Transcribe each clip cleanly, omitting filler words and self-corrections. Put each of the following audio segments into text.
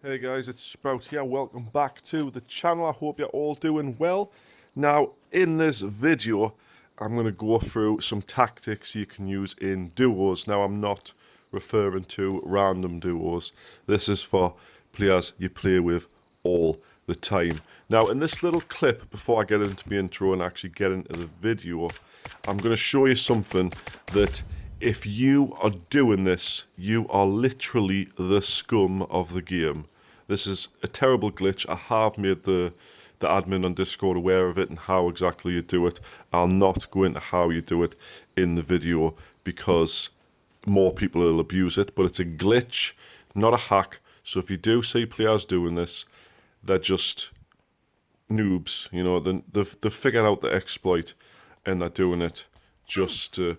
Hey guys, it's Sprout here. Welcome back to the channel. I hope you're all doing well. Now, in this video, I'm going to go through some tactics you can use in duos. Now, I'm not referring to random duos. This is for players you play with all the time. Now, in this little clip, before I get into the intro and actually get into the video, I'm going to show you something that if you are doing this, you are literally the scum of the game. This is a terrible glitch. I have made the admin on Discord aware of it and how exactly you do it. I'll not go into how you do it in the video because more people will abuse it, but it's a glitch, not a hack. So if you do see players doing this, they're just noobs, you know, they've figured out the exploit and they're doing it just to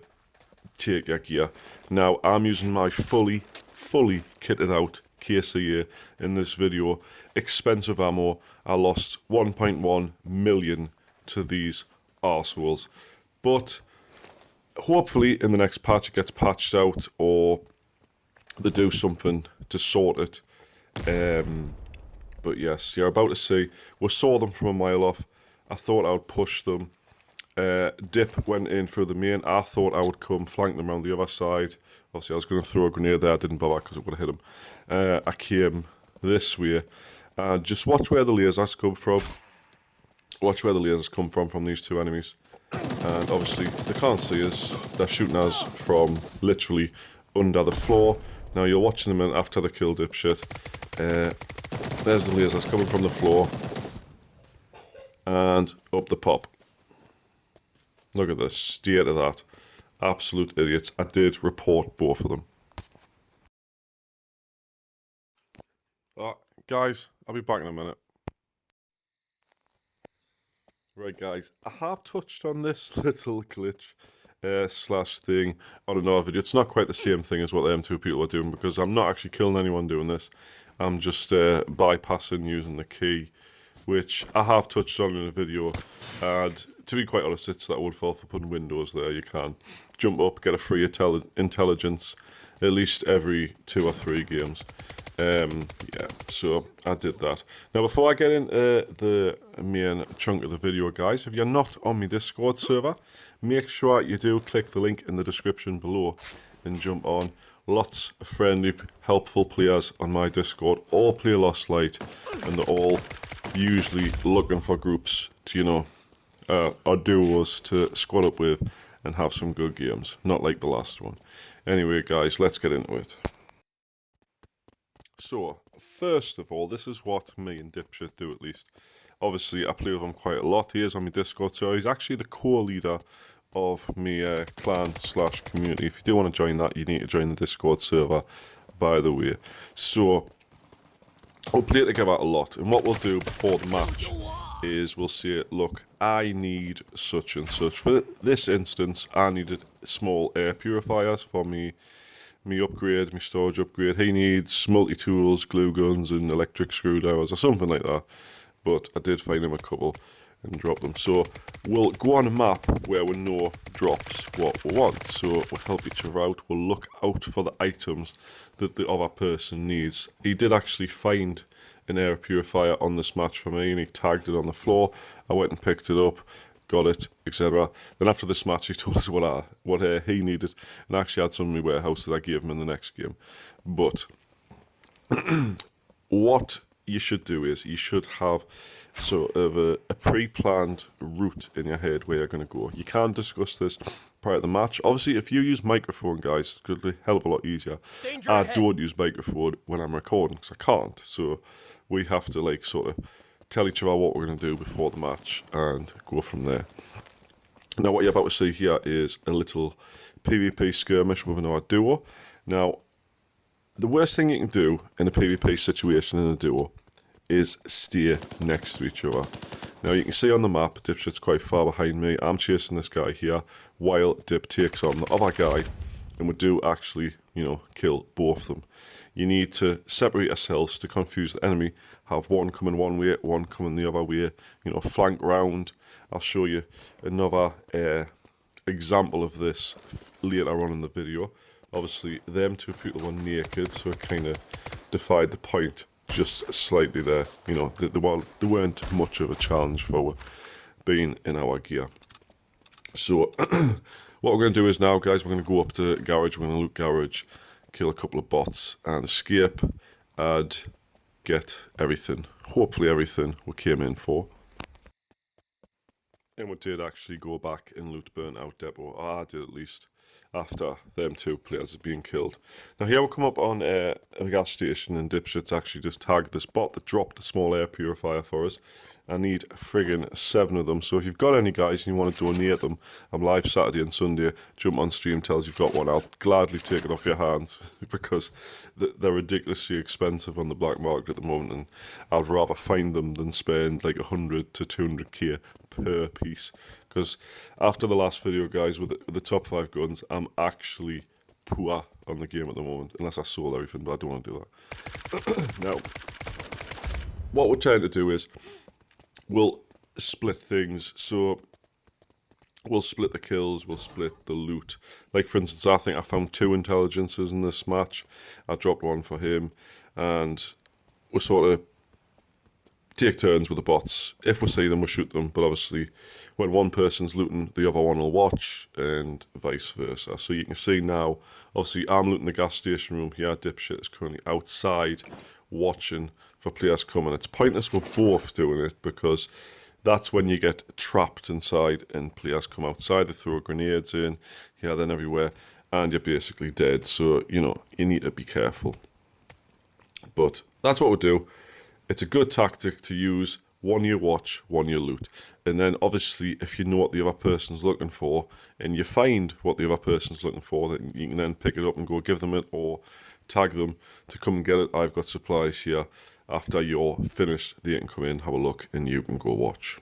take your gear. Now, I'm using my fully kitted out KCA in this video. Expensive ammo. I lost 1.1 million to these arseholes. But hopefully in the next patch it gets patched out or they do something to sort it. But yes, you're about to see. We saw them from a mile off. I thought I would push them. Dip went in through the main. I thought I would come flank them around the other side. Obviously, I was going to throw a grenade there. I didn't bother because it would have hit him. I came this way. And just watch where the lasers come from. Watch where the lasers come from these two enemies. And obviously, they can't see us. They're shooting us from literally under the floor. Now, you're watching them after they kill Dipshit. There's the lasers coming from the floor. And up the pop. Look at the state of that. Absolute idiots. I did report both of them. Guys, I'll be back in a minute. Right, guys. I have touched on this little glitch slash thing on another video. It's not quite the same thing as what them two people are doing because I'm not actually killing anyone doing this. I'm just bypassing using the key, which I have touched on in a video. And to be quite honest, it's that old fall for putting windows there. You can jump up, get a free intelligence at least every 2 or 3 games. Yeah, so I did that. Now, before I get into the main chunk of the video, guys, if you're not on my Discord server, make sure you do click the link in the description below and jump on. Lots of friendly, helpful players on my Discord. All play Lost Light, and they're all usually looking for groups to, you know, or duos to squad up with and have some good games. Not like the last one. Anyway, guys, let's get into it. So, first of all, this is what me and Dipshit do at least. Obviously, I play with him quite a lot. He is on my Discord, so he's actually the co-leader of my clan slash community. If you do want to join that, you need to join the Discord server, by the way. So, we'll play together a lot, and what we'll do before the match is we'll say, look, I need such and such. For this instance, I needed small air purifiers for me upgrade, my storage upgrade. He needs multi-tools, glue guns, and electric screwdrivers, or something like that. But I did find him a couple and drop them. So we'll go on a map where we know drops what we want. So we'll help each other out. We'll look out for the items that the other person needs. He did actually find an air purifier on this match for me, and he tagged it on the floor. I went and picked it up, got it, etc. Then after this match, he told us what he needed, and I actually had some in my warehouse that I gave him in the next game. But what you should do is you should have sort of a pre-planned route in your head where you're going to go. You can discuss this prior to the match. Obviously, if you use microphone, guys, it's going to be a hell of a lot easier. I don't use microphone when I'm recording because I can't. So we have to like sort of tell each other what we're going to do before the match and go from there. Now, what you're about to see here is a little PvP skirmish with another duo. Now, the worst thing you can do in a PvP situation in a duo is stay next to each other. Now, you can see on the map, Dipshit's quite far behind me. I'm chasing this guy here while Dip takes on the other guy, and we do actually, you know, kill both of them. You need to separate yourselves to confuse the enemy. Have one coming one way, one coming the other way. You know, flank round. I'll show you another example of this later on in the video. Obviously, them two people were naked, so it kind of defied the point just slightly there. You know, they weren't much of a challenge for being in our gear. So what we're going to do is now, guys, we're going to go up to Garage, we're going to loot Garage, kill a couple of bots, and escape, and get everything, hopefully everything we came in for. And we did actually go back and loot Burnt Out Depot, or I did at least, after them two players had been killed. Now here we come up on a gas station, and Dipshit's actually just tagged this bot that dropped a small air purifier for us. I need friggin' 7 of them, so if you've got any guys and you want to donate them, I'm live Saturday and Sunday, jump on stream, tell us you've got one, I'll gladly take it off your hands, because they're ridiculously expensive on the black market at the moment, and I'd rather find them than spend like 100 to 200k per piece, because after the last video, guys, with the top 5 guns, I'm actually poor on the game at the moment, unless I sold everything, but I don't want to do that. Now, what we're trying to do is, we'll split things, so we'll split the kills, we'll split the loot. Like, for instance, I think I found 2 intelligences in this match. I dropped one for him, and we sort of take turns with the bots. If we see them, we shoot them, but obviously, when one person's looting, the other one will watch, and vice versa. So you can see now, obviously, I'm looting the gas station room here. Dipshit is currently outside watching for players coming. It's pointless we're both doing it, because that's when you get trapped inside and players come outside, they throw grenades in, then everywhere, and you're basically dead. So, you know, you need to be careful. But that's what we do. It's a good tactic to use. One you watch, one you loot. And then obviously, if you know what the other person's looking for, and you find what the other person's looking for, then you can then pick it up and go give them it, or tag them to come and get it. I've got supplies here. After you're finished, they can come in, have a look, and you can go watch.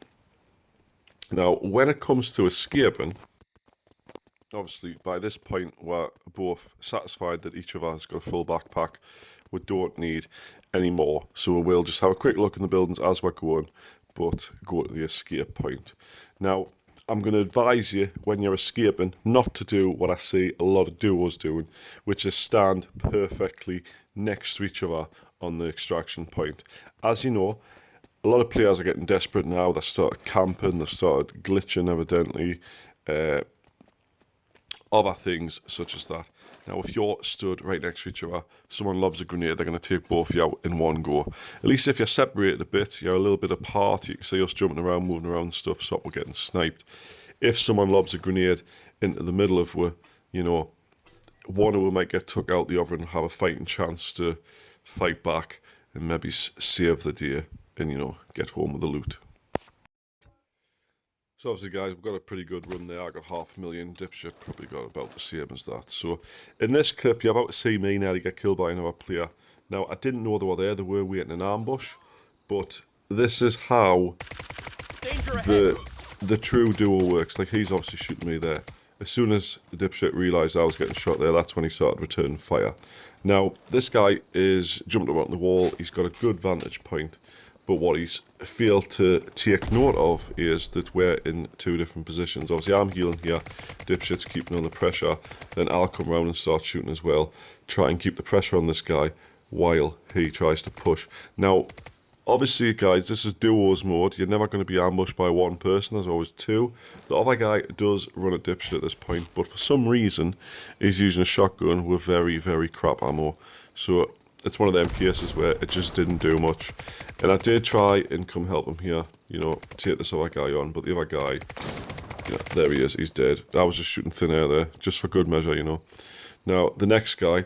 Now, when it comes to escaping, obviously, by this point, we're both satisfied that each of us has got a full backpack. We don't need any more, so we will just have a quick look in the buildings as we're going, but go to the escape point. Now, I'm going to advise you, when you're escaping, not to do what I see a lot of duos doing, which is stand perfectly next to each other on the extraction point. As you know, a lot of players are getting desperate now. They started camping, they started glitching evidently, other things such as that. Now, if you're stood right next to each other, someone lobs a grenade, they're going to take both of you out in one go. At least if you're separated a bit, you're a little bit apart, you can see us jumping around, moving around and stuff, so we're getting sniped. If someone lobs a grenade into the middle of you, you know, one of them might get took out, the other and have a fighting chance to fight back and maybe save the day and, you know, get home with the loot. So obviously, guys, we've got a pretty good run there. I got 500,000, Dipshit probably got about the same as that. So in this clip, you're about to see me nearly get killed by another player. Now, I didn't know they were there. They were waiting in ambush. But this is how the true duo works. Like, he's obviously shooting me there. As soon as the Dipshit realised I was getting shot there, that's when he started returning fire. Now, this guy is jumped up on the wall. He's got a good vantage point. But what he's failed to take note of is that we're in 2 different positions. Obviously, I'm healing here. Dipshit's keeping on the pressure. Then I'll come around and start shooting as well. Try and keep the pressure on this guy while he tries to push. Now, obviously, guys, this is duos mode. You're never going to be ambushed by one person. There's always 2. The other guy does run at Dipshit at this point, but for some reason, he's using a shotgun with very, very crap ammo. So it's one of them cases where it just didn't do much. And I did try and come help him here, you know, take this other guy on, but the other guy, yeah, there he is, he's dead. I was just shooting thin air there, just for good measure, you know. Now, the next guy,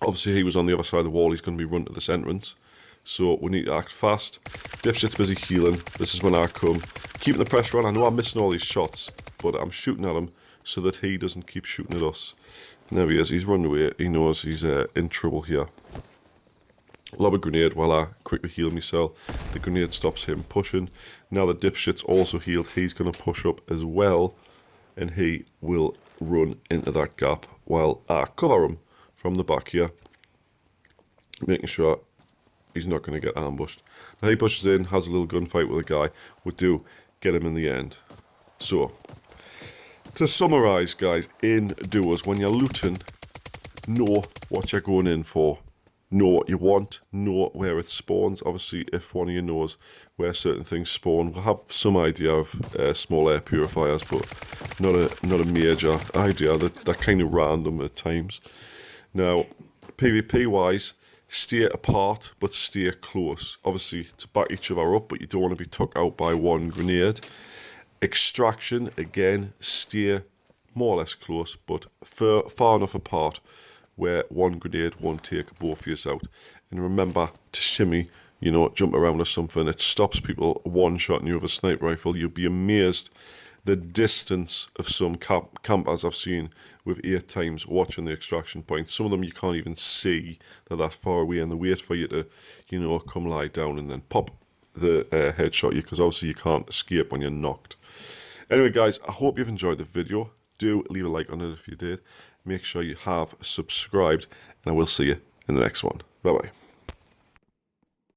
obviously he was on the other side of the wall, he's going to be run to this entrance. So we need to act fast. Dipshit's busy healing. This is when I come. Keeping the pressure on. I know I'm missing all these shots, but I'm shooting at him so that he doesn't keep shooting at us. And there he is. He's run away. He knows he's in trouble here. Lob a grenade while I quickly heal myself. The grenade stops him pushing. Now the Dipshit's also healed. He's going to push up as well. And he will run into that gap while I cover him from the back here. Making sure he's not going to get ambushed. Now he pushes in, has a little gunfight with a guy. We do get him in the end. So, to summarise, guys, in duos, when you're looting, know what you're going in for. know what you want, know where it spawns. Obviously, if one of you knows where certain things spawn, we'll have some idea of small air purifiers, but not a major idea. They're kind of random at times. Now, PvP wise, stay apart but stay close. Obviously, to back each other up, but you don't want to be took out by one grenade. Extraction, again, stay more or less close, but far enough apart where one grenade won't take both of you out. And remember to shimmy, you know, jump around or something. It stops people one-shotting you with a sniper rifle. You'll be amazed the distance of some campers I've seen with 8 times watching the extraction point. Some of them you can't even see, they're that far away, and they wait for you to, you know, come lie down and then pop the headshot you, because obviously you can't escape when you're knocked. Anyway guys, I hope you've enjoyed the video. Do leave a like on it if you did. Make sure you have subscribed, and I will see you in the next one. Bye bye.